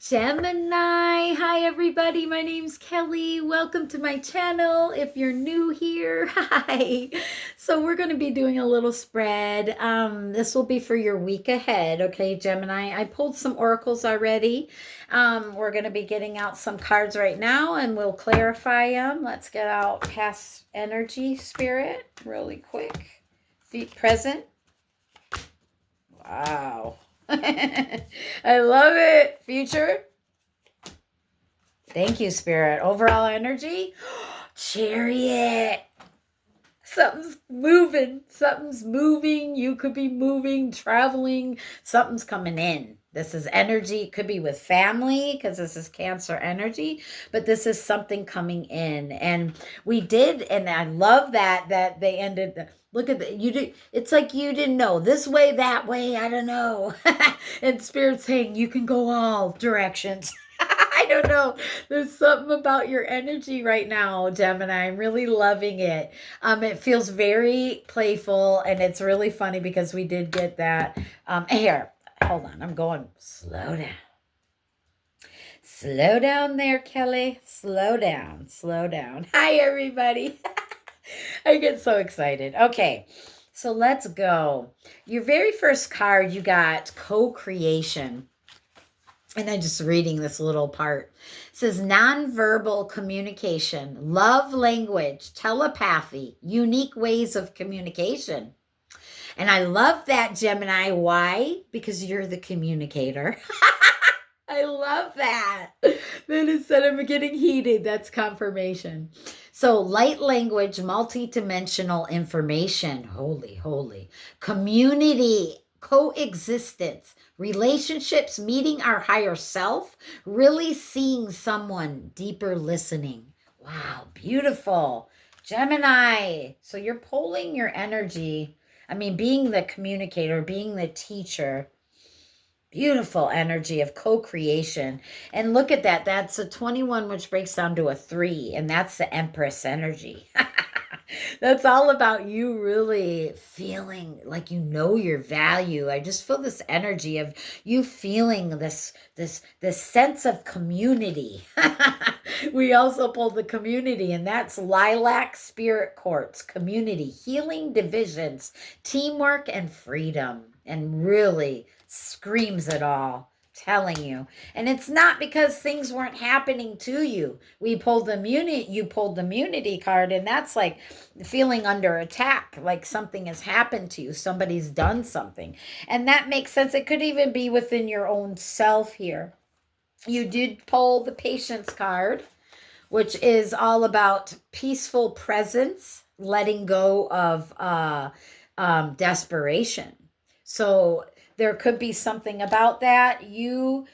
Gemini. Hi, everybody. My name's Kelly. Welcome to my channel. If you're new here, hi. So we're going to be doing a little spread. This will be for your week ahead. Okay, Gemini. I pulled some oracles already. We're going to be getting out some cards right now and we'll clarify them. Let's get out past energy spirit really quick. Feet present. Wow. I love it. Future. Thank you, Spirit. Overall energy. Chariot. Something's moving. Something's moving. You could be moving, traveling. Something's coming in. This is energy. It could be with family because this is Cancer energy, but this is something coming in. And we did, and I love that they ended. Look at that. You did. It's like you didn't know this way, that way. I don't know. And Spirit saying you can go all directions. I don't know. There's something about your energy right now, Gemini. I'm really loving it. It feels very playful, and it's really funny because we did get that. Here, hold on. I'm going slow down. Slow down there, Kelly. Slow down. Slow down. Hi, everybody. I get so excited. Okay, so let's go. Your very first card, you got co-creation. And I'm just reading this little part. It says nonverbal communication, love language, telepathy, unique ways of communication. And I love that, Gemini. Why? Because you're the communicator. I love that. Then instead of getting heated, that's confirmation. So light language, multidimensional information. Holy, holy. Community, coexistence, relationships, meeting our higher self, really seeing someone, deeper listening. Wow, beautiful. Gemini. So you're pulling your energy. I mean, being the communicator, being the teacher, beautiful energy of co-creation. And look at that. That's a 21, which breaks down to a 3. And that's the Empress energy. That's all about you really feeling like you know your value. I just feel this energy of you feeling this sense of community. We also pulled the community, and that's lilac spirit quartz, community, healing divisions, teamwork, and freedom. And really screams it all, telling you. And it's not because things weren't happening to you. We pulled the immunity, you pulled the immunity card, and that's like feeling under attack, like something has happened to you, somebody's done something. And that makes sense. It could even be within your own self here. You did pull the patience card, which is all about peaceful presence, letting go of desperation. So there could be something about that. You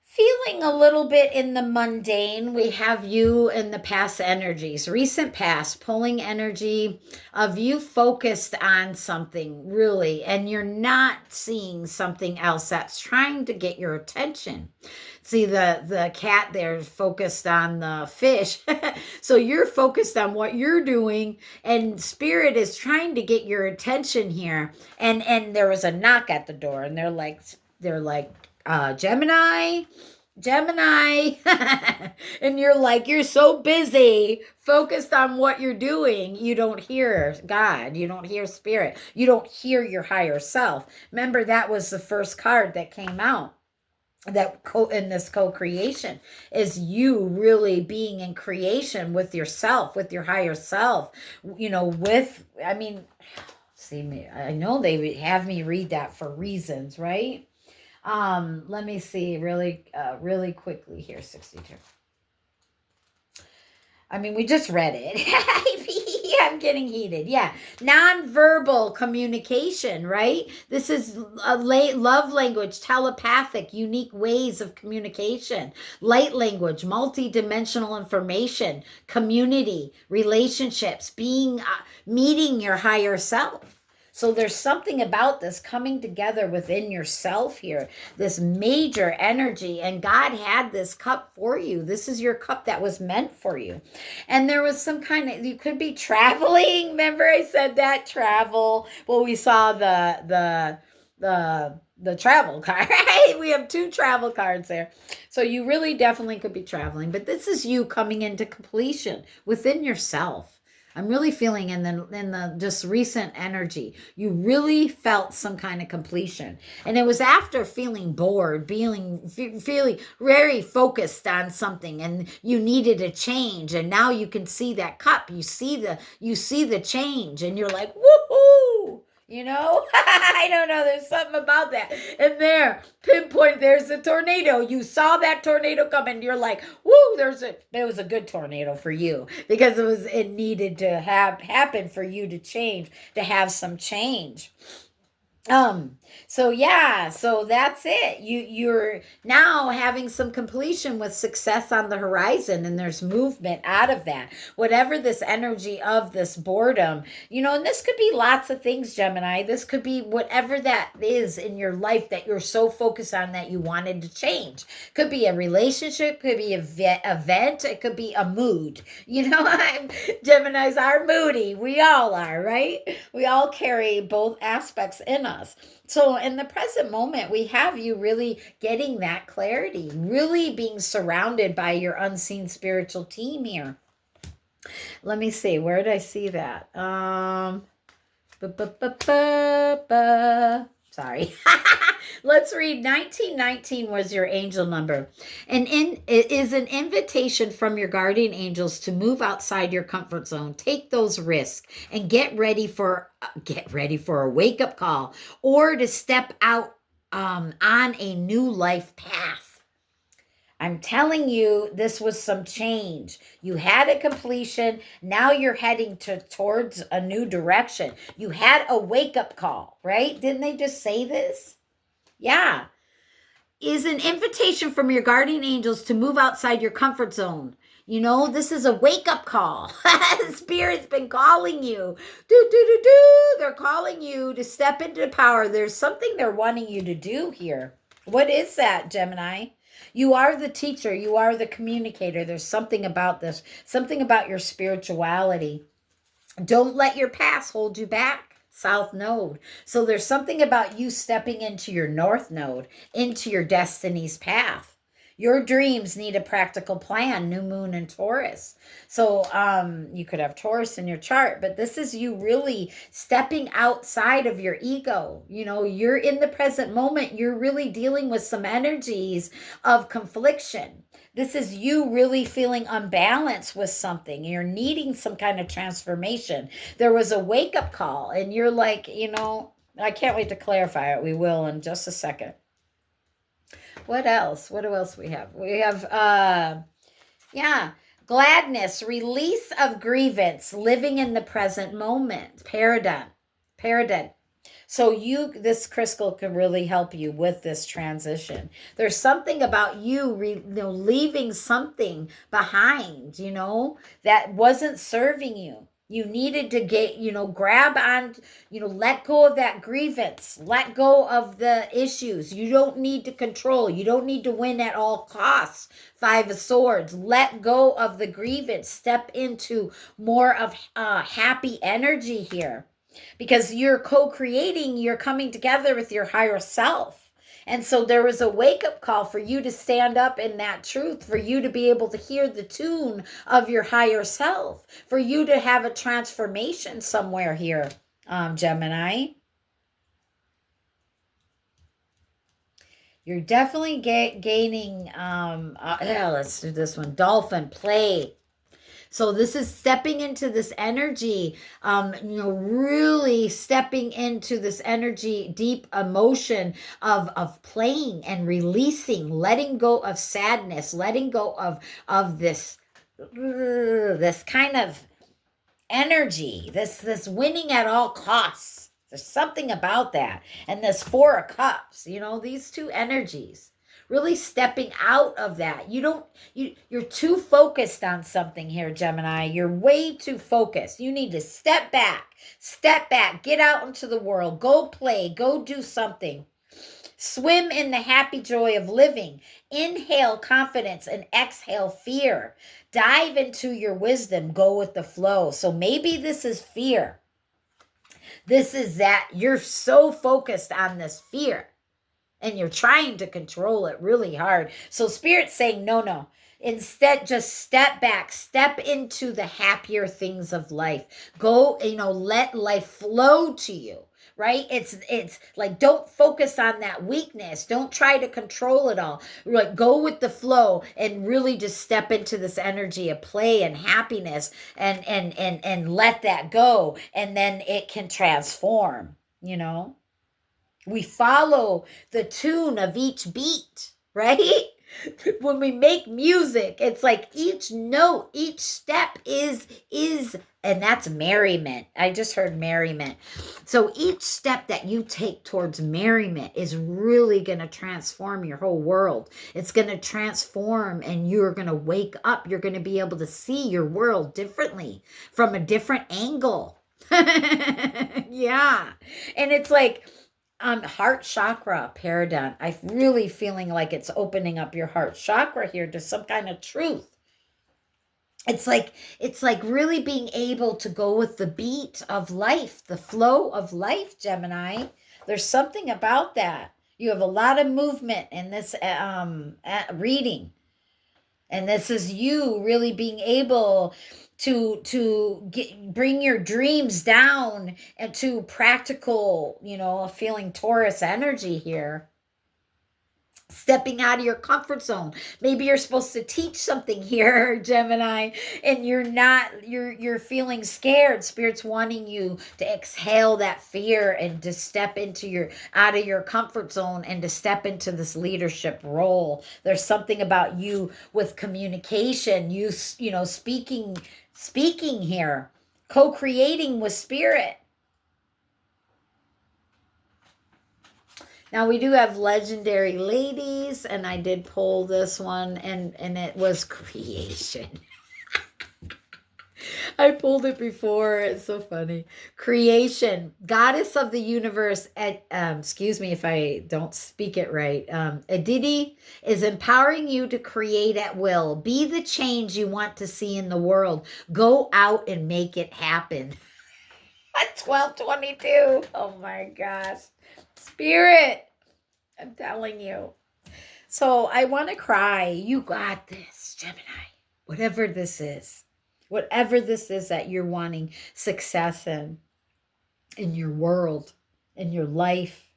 feeling a little bit in the mundane. We have you in the past energies, recent past, pulling energy of you focused on something really, and you're not seeing something else that's trying to get your attention. See, the cat there focused on the fish. So you're focused on what you're doing, and spirit is trying to get your attention here. And there was a knock at the door, and they're like Gemini, Gemini. And you're like, you're so busy focused on what you're doing, you don't hear God, you don't hear spirit, you don't hear your higher self. Remember, that was the first card that came out, that in this co-creation is you really being in creation with yourself, with your higher self, with, I mean, see me, I know they have me read that for reasons, right? Let me see really quickly here. 62. I mean, we just read it. I'm getting heated. Yeah. Nonverbal communication, right? This is a love language, telepathic, unique ways of communication, light language, multi-dimensional information, community, relationships, meeting your higher self. So there's something about this coming together within yourself here, this major energy. And God had this cup for you. This is your cup that was meant for you. And there was some kind of, you could be traveling. Remember I said that, travel. Well, we saw the the travel card. Right? We have 2 travel cards there. So you really definitely could be traveling, but this is you coming into completion within yourself. I'm really feeling in the just recent energy, you really felt some kind of completion, and it was after feeling bored, feeling very focused on something, and you needed a change, and now you can see that cup, you see the change, and you're like, woohoo! I don't know. There's something about that. And pinpoint, there's a tornado. You saw that tornado come and you're like, woo, there was a good tornado for you because it needed to happen for you to change, to have some change. Um, so yeah, so that's it. You're now having some completion with success on the horizon, and there's movement out of that. Whatever this energy of this boredom, and this could be lots of things, Gemini. This could be whatever that is in your life that you're so focused on that you wanted to change. Could be a relationship, could be a event, it could be a mood. Geminis are moody. We all are, right? We all carry both aspects in us. So in the present moment, we have you really getting that clarity, really being surrounded by your unseen spiritual team here. Let me see. Where did I see that? Sorry. Let's read. 1919 was your angel number. And it is an invitation from your guardian angels to move outside your comfort zone. Take those risks and get ready for a wake-up call, or to step out on a new life path. I'm telling you, this was some change. You had a completion. Now you're heading towards a new direction. You had a wake-up call, right? Didn't they just say this? Yeah. Is an invitation from your guardian angels to move outside your comfort zone. This is a wake-up call. Spirit's been calling you. They're calling you to step into power. There's something they're wanting you to do here. What is that, Gemini? You are the teacher. You are the communicator. There's something about this, something about your spirituality. Don't let your past hold you back. South node. So there's something about you stepping into your north node, into your destiny's path. Your dreams need a practical plan, new moon and Taurus. So you could have Taurus in your chart, but this is you really stepping outside of your ego. You're in the present moment. You're really dealing with some energies of confliction. This is you really feeling unbalanced with something. You're needing some kind of transformation. There was a wake-up call, and you're like, I can't wait to clarify it. We will in just a second. What else? What else we have? We have, gladness, release of grievance, living in the present moment, paradigm. So this crystal can really help you with this transition. There's something about you, leaving something behind, that wasn't serving you. You needed to grab on, let go of that grievance. Let go of the issues. You don't need to control. You don't need to win at all costs. 5 of Swords. Let go of the grievance. Step into more of happy energy here. Because you're co-creating, you're coming together with your higher self. And so there was a wake-up call for you to stand up in that truth, for you to be able to hear the tune of your higher self, for you to have a transformation somewhere here, Gemini. You're definitely gaining, let's do this one, dolphin, play. So this is stepping into this energy, really stepping into this energy, deep emotion of playing and releasing, letting go of sadness, letting go of this kind of energy, this winning at all costs. There's something about that. And this 4 of Cups, these 2 energies. Really stepping out of that. You're too focused on something here, Gemini. You're way too focused. You need to step back, get out into the world, go play, go do something. Swim in the happy joy of living. Inhale confidence and exhale fear. Dive into your wisdom, go with the flow. So maybe this is fear. This is that you're so focused on this fear. and you're trying to control it really hard. So Spirit's saying, no, no. Instead, just step back, step into the happier things of life. Go, let life flow to you. Right? It's like, don't focus on that weakness. Don't try to control it all. Like, go with the flow and really just step into this energy of play and happiness, and let that go, and then it can transform. We follow the tune of each beat, right? When we make music, it's like each note, each step is and that's merriment. I just heard merriment. So each step that you take towards merriment is really going to transform your whole world. It's going to transform, and you're going to wake up. You're going to be able to see your world differently, from a different angle. Yeah. And it's like, heart chakra paradigm. I'm really feeling like it's opening up your heart chakra here to some kind of truth. It's like really being able to go with the beat of life, the flow of life, Gemini. There's something about that. You have a lot of movement in this reading. And this is you really being able to bring your dreams down into practical, feeling Taurus energy here. Stepping out of your comfort zone. Maybe you're supposed to teach something here, Gemini, and you're feeling scared. Spirit's wanting you to exhale that fear and to step out of your comfort zone and to step into this leadership role. There's something about you with communication, speaking here, co-creating with Spirit. Now we do have legendary ladies, and I did pull this one, and it was creation. I pulled it before. It's so funny. Creation, goddess of the universe. Excuse me if I don't speak it right. Aditi is empowering you to create at will. Be the change you want to see in the world. Go out and make it happen. At 12:22. Oh my gosh. Spirit, I'm telling you. So I want to cry. You got this, Gemini. Whatever this is that you're wanting success in your world, in your life,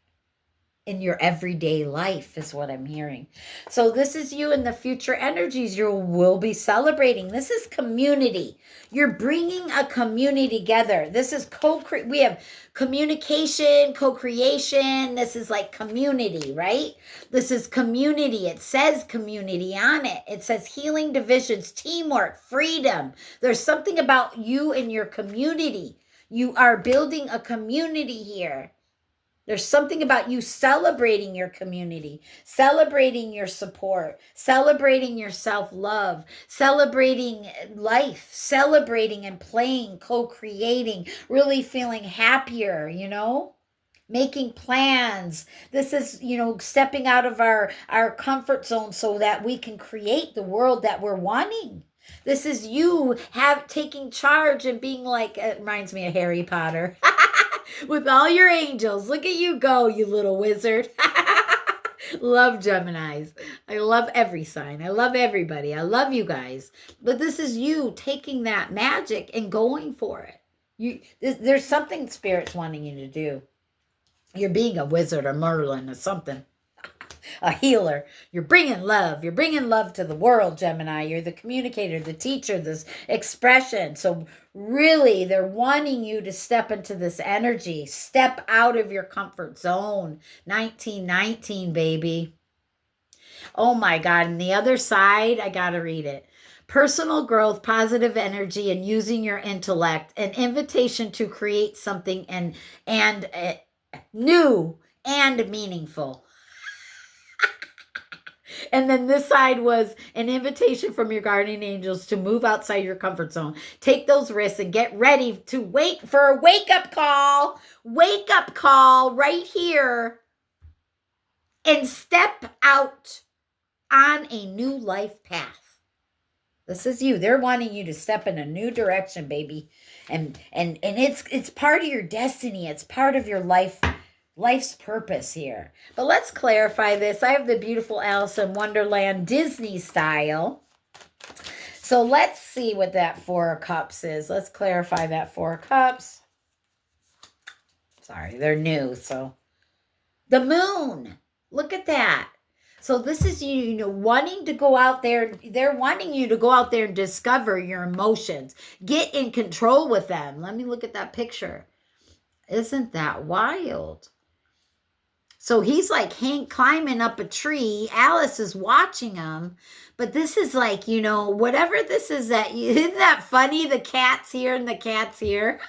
in your everyday life is what I'm hearing. So this is you in the future energies you will be celebrating. This is community. You're bringing a community together. This is we have communication, co-creation. This is like community, right? This is community. It says community on it. It says healing divisions, teamwork, freedom. There's something about you and your community. You are building a community here. There's something about you celebrating your community, celebrating your support, celebrating your self-love, celebrating life, celebrating and playing, co-creating, really feeling happier, making plans. This is, stepping out of our comfort zone so that we can create the world that we're wanting. This is you taking charge and being like, it reminds me of Harry Potter. With all your angels. Look at you go, you little wizard. Love Geminis. I love every sign. I love everybody. I love you guys. But this is you taking that magic and going for it. There's something Spirit's wanting you to do. You're being a wizard or Merlin or something. A healer. You're bringing love. You're bringing love to the world, Gemini. You're the communicator, the teacher, this expression. So really, they're wanting you to step into this energy. Step out of your comfort zone. 1919, baby. Oh my God. And the other side, I got to read it. Personal growth, positive energy, and using your intellect. An invitation to create something and new and meaningful. And then this side was an invitation from your guardian angels to move outside your comfort zone. Take those risks and get ready to wait for a wake-up call. Wake-up call right here. And step out on a new life path. This is you. They're wanting you to step in a new direction, baby. And it's part of your destiny. It's part of your life Life's purpose here. But let's clarify this. I have the beautiful Alice in Wonderland Disney style. So let's see what that Four of Cups is. Let's clarify that Four of Cups. Sorry, they're new. So the moon. Look at that. So this is you wanting to go out there. They're wanting you to go out there and discover your emotions. Get in control with them. Let me look at that picture. Isn't that wild? So he's like climbing up a tree. Alice is watching him. But this is like, whatever this is isn't that funny? The cat's here and the cat's here.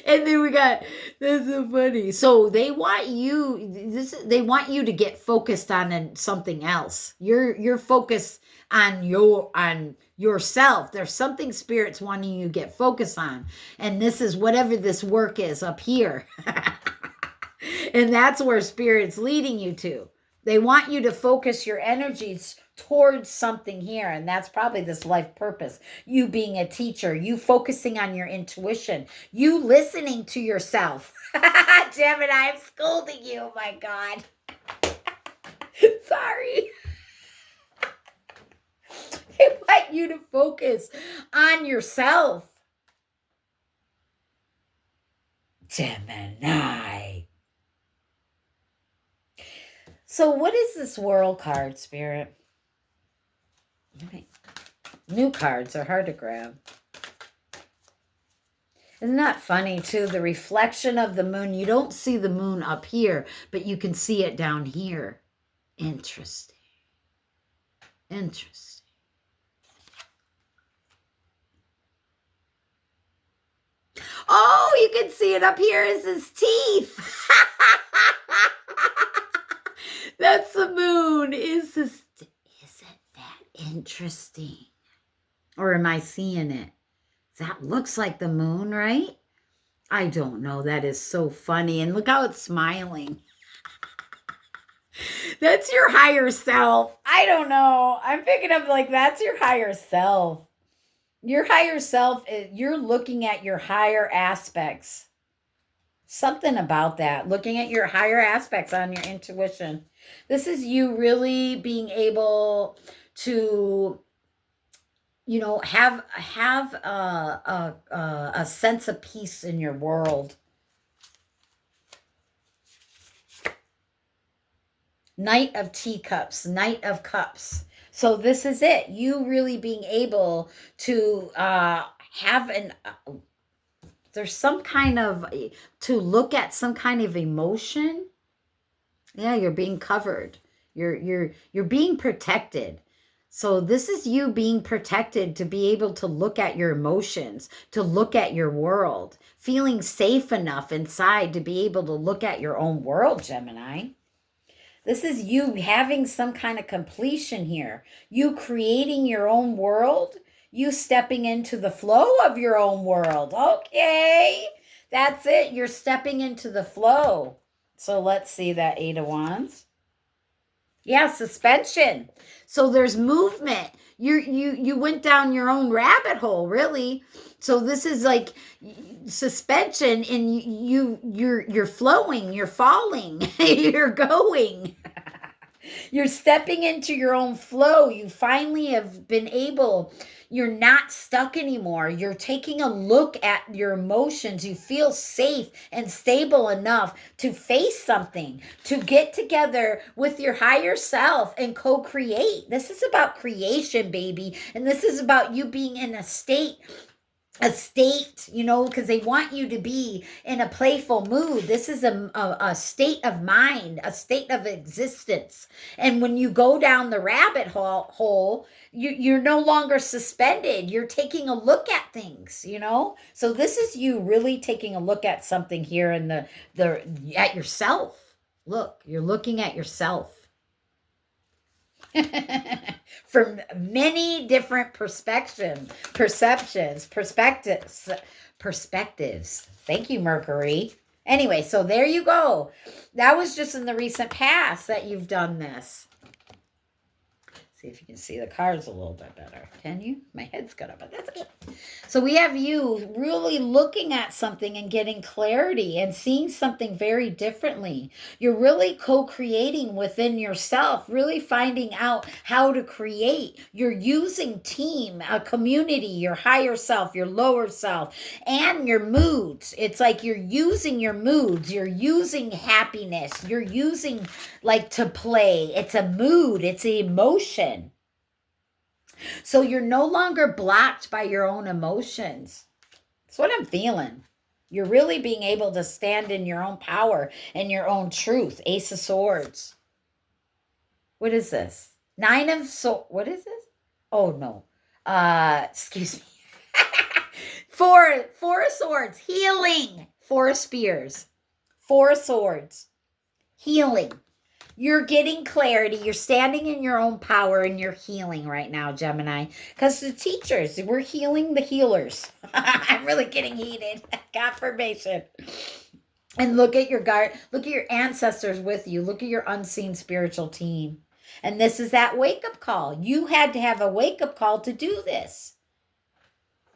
And then that's so funny. So they want you to get focused on something else. You're focused on yourself. There's something Spirit's wanting you to get focused on. And this is whatever this work is up here. And that's where Spirit's leading you to. They want you to focus your energies towards something here. And that's probably this life purpose. You being a teacher, you focusing on your intuition, you listening to yourself. Gemini, I'm scolding you. Oh my God. Sorry. They want you to focus on yourself. Gemini. So what is this World card, Spirit? New cards are hard to grab. Isn't that funny, too? The reflection of the moon. You don't see the moon up here, but you can see it down here. Interesting. Interesting. Oh, you can see it up here as his teeth. That's the moon. Isn't that interesting? Or am I seeing it? That looks like the moon, right? I don't know. That is so funny. And look how it's smiling. That's your higher self. I don't know. I'm picking up like that's your higher self. Your higher self, you're looking at your higher aspects. Something about that. Looking at your higher aspects on your intuition. This is you really being able to, have a sense of peace in your world. Knight of Teacups, Knight of Cups. So this is it. You really being able to have there's some kind of, to look at some kind of emotion. Yeah, you're being covered. You're being protected. So this is you being protected to be able to look at your emotions, to look at your world, feeling safe enough inside to be able to look at your own world, Gemini. This is you having some kind of completion here. You creating your own world. You stepping into the flow of your own world. Okay, that's it. You're stepping into the flow. So let's see that Eight of Wands. Yeah, suspension. So there's movement. You went down your own rabbit hole, really. So this is like suspension, and you're flowing, you're falling, you're going. You're stepping into your own flow. You finally have been able, you're not stuck anymore. You're taking a look at your emotions. You feel safe and stable enough to face something, to get together with your higher self and co-create. This is about creation, baby. And this is about you being in a state, because they want you to be in a playful mood. This is a state of mind, a state of existence. And when you go down the rabbit hole, you're no longer suspended. You're taking a look at things, So this is you really taking a look at something here in at yourself. Look, you're looking at yourself. From many different perspectives. Thank you, Mercury. Anyway, so there you go. That was just in the recent past that you've done this. See if you can see the cards a little bit better. Can you? My head's cut up, but that's okay. So we have you really looking at something and getting clarity and seeing something very differently. You're really co-creating within yourself, really finding out how to create. You're using team, a community, your higher self, your lower self, and your moods. It's like you're using your moods. You're using happiness. You're using like to play. It's a mood. It's an emotion. So you're no longer blocked by your own emotions. That's what I'm feeling. You're really being able to stand in your own power and your own truth. Ace of Swords. What is this? Nine of Swords. What is this? Oh, no. Excuse me. Four of Swords. Healing. Four of Spears. Four of Swords. Healing. You're getting clarity. You're standing in your own power and you're healing right now, Gemini. Because the teachers, we're healing the healers. I'm really getting heated. Confirmation. And look at your guard. Look at your ancestors with you. Look at your unseen spiritual team. And this is that wake-up call. You had to have a wake-up call to do this.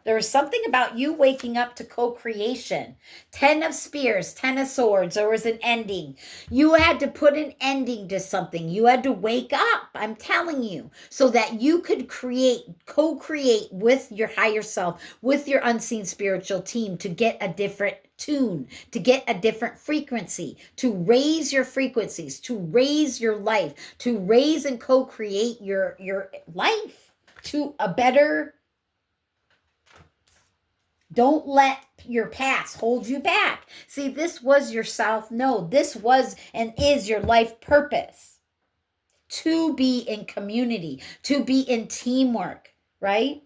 There was something about you waking up to co-creation. 10 of Spears, 10 of Swords. There was an ending. You had to put an ending to something. You had to wake up, I'm telling you, so that you could co-create with your higher self, with your unseen spiritual team to get a different tune, to get a different frequency, to raise your frequencies, to raise your life, to raise and co-create your life to a better. Don't let your past hold you back. See, this was your South Node. This was and is your life purpose. To be in community, to be in teamwork, right?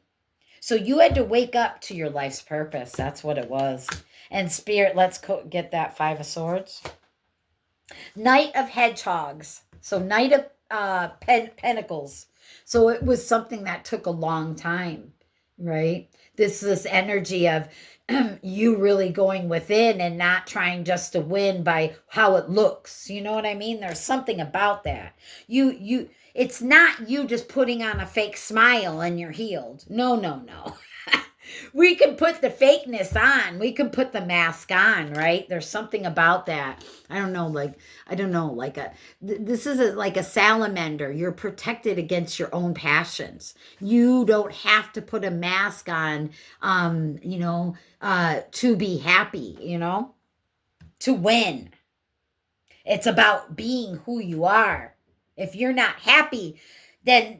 So you had to wake up to your life's purpose. That's what it was. And Spirit, let's get that Five of Swords. Knight of Hedgehogs. So Knight of Pentacles. So it was something that took a long time, right? This energy of you really going within and not trying just to win by how it looks. You know what I mean? There's something about that. It's not you just putting on a fake smile and you're healed. No. We can put the fakeness on. We can put the mask on, right? There's something about that. I don't know, this is like a salamander. You're protected against your own passions. You don't have to put a mask on, to be happy, to win. It's about being who you are. If you're not happy, then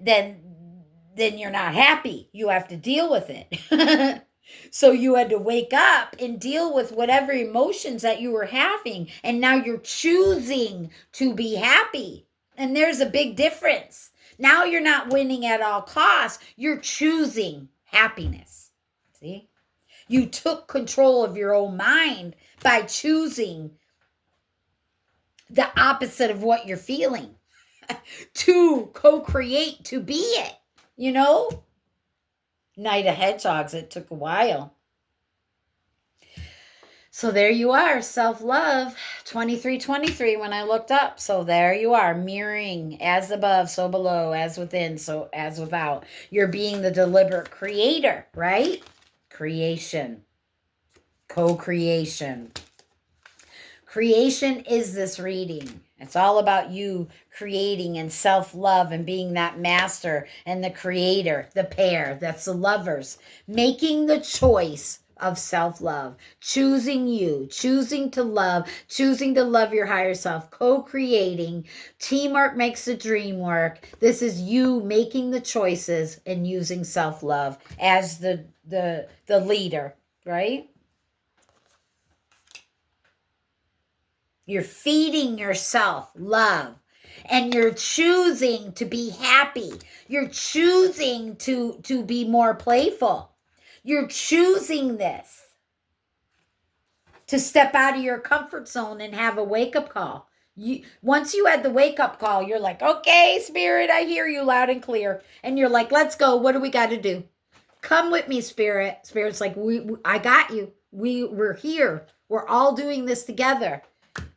you're not happy. You have to deal with it. So you had to wake up and deal with whatever emotions that you were having. And now you're choosing to be happy. And there's a big difference. Now you're not winning at all costs. You're choosing happiness. See? You took control of your own mind by choosing the opposite of what you're feeling to co-create, to be it. Knight of Hedgehogs, it took a while. So there you are, self-love, 2323 when I looked up. So there you are, mirroring, as above, so below, as within, so as without. You're being the deliberate creator, right? Creation, co-creation. Creation is this reading. It's all about you creating and self-love and being that master and the creator, the pair, that's the lovers. Making the choice of self-love, choosing you, choosing to love your higher self, co-creating. Teamwork makes the dream work. This is you making the choices and using self-love as the leader, right? You're feeding yourself love and you're choosing to be happy. You're choosing to be more playful. You're choosing this to step out of your comfort zone and have a wake-up call. Once you had the wake-up call, you're like, okay, Spirit, I hear you loud and clear. And you're like, let's go. What do we got to do? Come with me, Spirit. Spirit's like, I got you. We're here. We're all doing this together.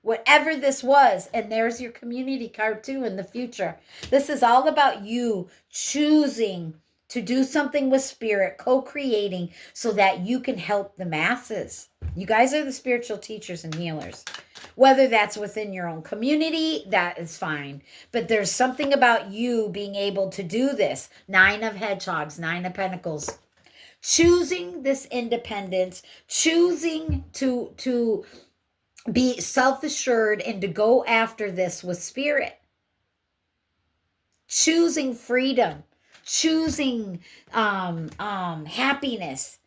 whatever this was. And there's your community card too in the future. This is all about you choosing to do something with spirit, co-creating so that you can help the masses. You guys are the spiritual teachers and healers. Whether that's within your own community, that is fine. But there's something about you being able to do this. 9 of Hedgehogs, 9 of Pentacles. Choosing this independence, choosing to be self-assured and to go after this with spirit. Choosing freedom, choosing happiness,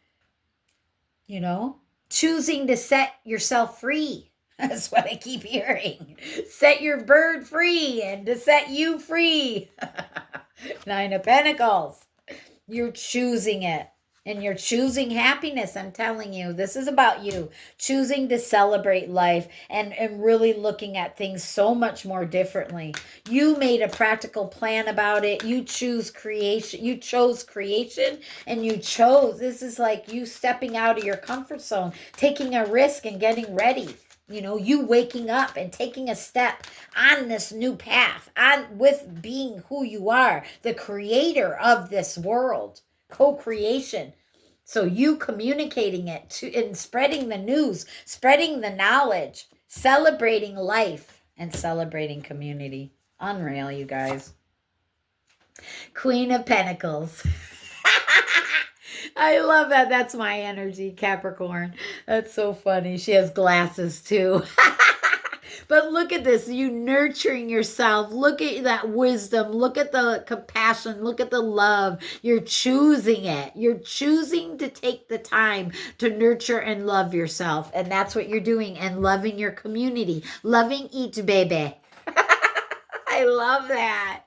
you know, choosing to set yourself free. That's what I keep hearing. Set your bird free and to set you free. 9 of Pentacles. You're choosing it. And you're choosing happiness. I'm telling you, this is about you choosing to celebrate life and really looking at things so much more differently. You made a practical plan about it. You choose creation. You chose creation and you chose. This is like you stepping out of your comfort zone, taking a risk and getting ready. You know, you waking up and taking a step on this new path, on with being who you are, the creator of this world. Co-creation. So you communicating it to and spreading the news, spreading the knowledge, celebrating life and celebrating community. Unreal, you guys. Queen of Pentacles. I love that. That's my energy, Capricorn. That's so funny. She has glasses too. But look at this, you nurturing yourself. Look at that wisdom. Look at the compassion. Look at the love. You're choosing it. You're choosing to take the time to nurture and love yourself. And that's what you're doing. And loving your community. Loving each baby. I love that.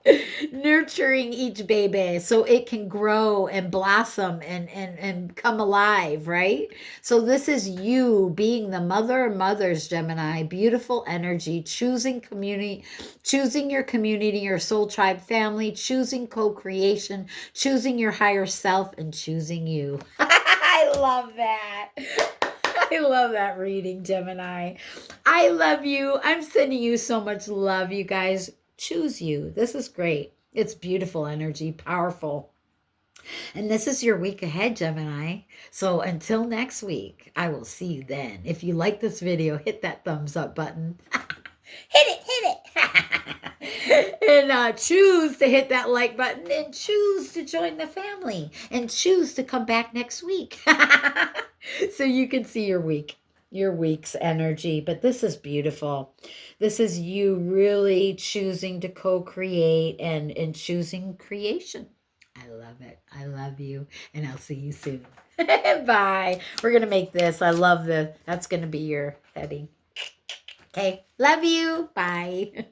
Nurturing each baby so it can grow and blossom and come alive, right? So this is you being the mother of mothers, Gemini. Beautiful energy, choosing community, choosing your community, your soul tribe family, choosing co-creation, choosing your higher self, and choosing you. I love that. I love that reading, Gemini. I love you. I'm sending you so much love, you guys. Choose you. This is great. It's beautiful energy, powerful. And this is your week ahead, Gemini. So until next week, I will see you then. If you like this video, hit that thumbs up button. Hit it. And choose to hit that like button and choose to join the family and choose to come back next week. So you can see your week's energy. But this is beautiful. This is you really choosing to co-create and choosing creation. I love it. I love you. And I'll see you soon. Bye. We're going to make this. I love that's going to be your heading. Okay. Love you. Bye.